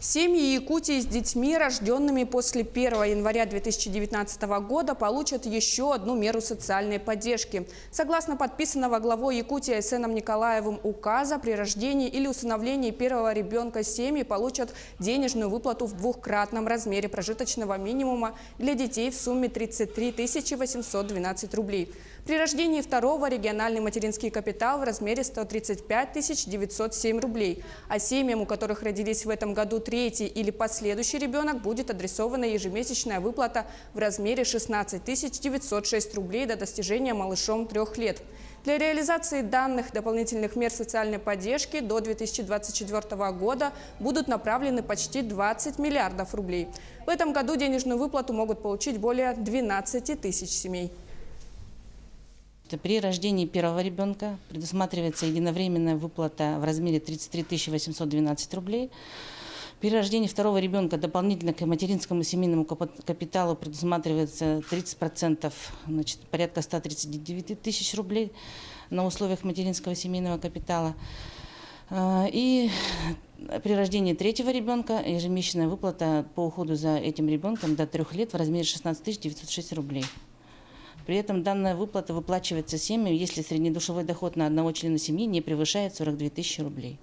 Семьи Якутии с детьми, рожденными после 1 января 2019 года, получат еще одну меру социальной поддержки. Согласно подписанного главой Якутии Айсеном Николаевым указа, при рождении или усыновлении первого ребенка семьи получат денежную выплату в двукратном размере прожиточного минимума для детей в сумме 33 812 рублей. При рождении второго – региональный материнский капитал в размере 135 907 рублей. А семьям, у которых родились в этом году третий или последующий ребенок, будет адресована ежемесячная выплата в размере 16 906 рублей до достижения малышом 3 лет. Для реализации данных дополнительных мер социальной поддержки до 2024 года будут направлены почти 20 миллиардов рублей. В этом году денежную выплату могут получить более 12 тысяч семей. При рождении первого ребенка предусматривается единовременная выплата в размере 33 812 рублей. При рождении второго ребенка дополнительно к материнскому семейному капиталу предусматривается 30%, значит, порядка 139 тысяч рублей на условиях материнского семейного капитала. И при рождении третьего ребенка ежемесячная выплата по уходу за этим ребенком до 3 лет в размере 16 906 рублей. При этом данная выплата выплачивается семьям, если среднедушевой доход на одного члена семьи не превышает 42 тысячи рублей.